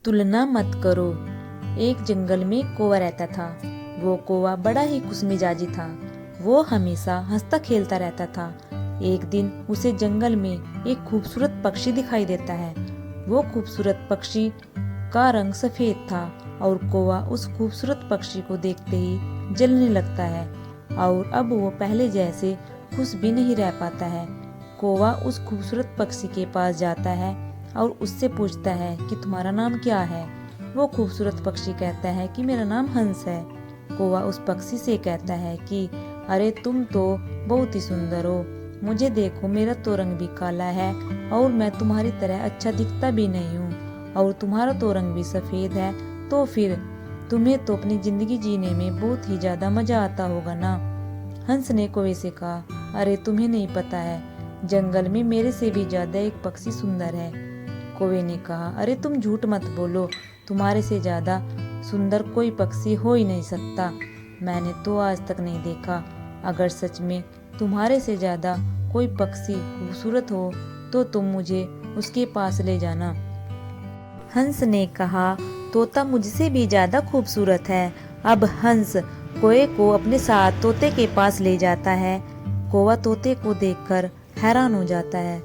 तुलना मत करो। एक जंगल में कौवा रहता था। वो कौवा बड़ा ही खुशमिजाजी था। वो हमेशा हंसता खेलता रहता था। एक दिन उसे जंगल में एक खूबसूरत पक्षी दिखाई देता है। वो खूबसूरत पक्षी का रंग सफेद था और कौवा उस खूबसूरत पक्षी को देखते ही जलने लगता है और अब वो पहले जैसे खुश भी नहीं रह पाता है। कौवा उस खूबसूरत पक्षी के पास जाता है और उससे पूछता है कि तुम्हारा नाम क्या है। वो खूबसूरत पक्षी कहता है कि मेरा नाम हंस है। कौवा उस पक्षी से कहता है कि अरे तुम तो बहुत ही सुंदर हो। मुझे देखो, मेरा तो रंग भी काला है और मैं तुम्हारी तरह अच्छा दिखता भी नहीं हूँ और तुम्हारा तो रंग भी सफेद है। तो फिर तुम्हें तो अपनी जिंदगी जीने में बहुत ही ज्यादा मजा आता होगा ना। हंस ने कौवे से कहा, अरे तुम्हें नहीं पता है, जंगल में मेरे से भी ज्यादा एक पक्षी सुंदर है। कौवे ने कहा, अरे तुम झूठ मत बोलो, तुम्हारे से ज्यादा सुंदर कोई पक्षी हो ही नहीं सकता। मैंने तो आज तक नहीं देखा। अगर सच में तुम्हारे से ज्यादा कोई पक्षी खूबसूरत हो तो तुम मुझे उसके पास ले जाना। हंस ने कहा, तोता मुझसे भी ज्यादा खूबसूरत है। अब हंस कौवे को अपने साथ तोते के पास ले जाता है। कौवा तोते को देखकर हैरान हो जाता है।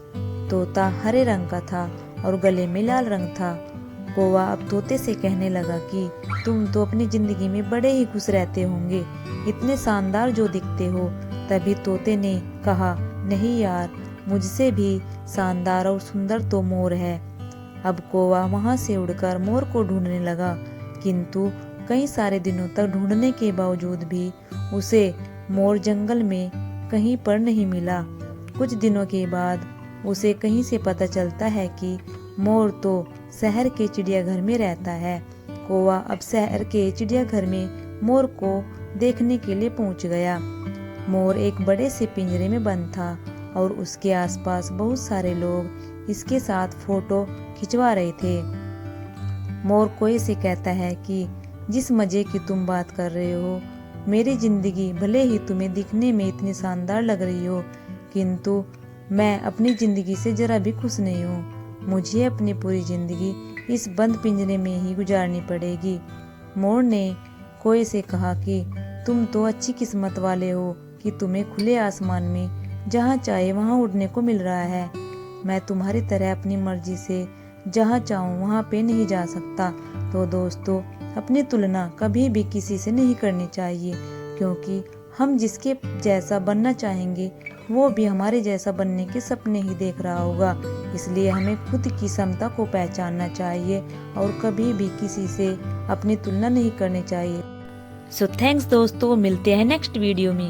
तोता हरे रंग का था और गले में लाल रंग था। कौवा अब तोते से कहने लगा कि तुम तो अपनी जिंदगी में बड़े ही खुश रहते होंगे, इतने शानदार जो दिखते हो। तभी तोते ने कहा, नहीं यार, मुझसे भी शानदार और सुंदर तो मोर है। अब कौवा वहां से उड़कर मोर को ढूंढने लगा, किंतु कई सारे दिनों तक ढूंढने के बावजूद भी उसे मोर जंगल में कहीं पर नहीं मिला। कुछ दिनों के बाद उसे कहीं से पता चलता है कि मोर तो शहर के चिड़ियाघर में रहता है। कौवा अब शहर के चिड़ियाघर में मोर को देखने के लिए पहुंच गया। मोर एक बड़े से पिंजरे में बंद था और उसके आसपास बहुत सारे लोग इसके साथ फोटो खिंचवा रहे थे। मोर कौवे से कहता है कि जिस मजे की तुम बात कर रहे हो, मेरी जिंदगी भले ही तुम्हें दिखने में इतनी शानदार लग रही हो, किंतु मैं अपनी जिंदगी से जरा भी खुश नहीं हूँ। मुझे अपनी पूरी जिंदगी इस बंद पिंजरे में ही गुजारनी पड़ेगी। मोर ने कौवे से कहा कि तुम तो अच्छी किस्मत वाले हो कि तुम्हें खुले आसमान में जहाँ चाहे वहाँ उड़ने को मिल रहा है। मैं तुम्हारी तरह अपनी मर्जी से जहाँ चाहूँ वहाँ पे नहीं जा सकता। तो दोस्तों, अपनी तुलना कभी भी किसी से नहीं करनी चाहिए, क्योंकि हम जिसके जैसा बनना चाहेंगे वो भी हमारे जैसा बनने के सपने ही देख रहा होगा। इसलिए हमें खुद की क्षमता को पहचानना चाहिए और कभी भी किसी से अपनी तुलना नहीं करनी चाहिए। सो थैंक्स दोस्तों, मिलते हैं नेक्स्ट वीडियो में।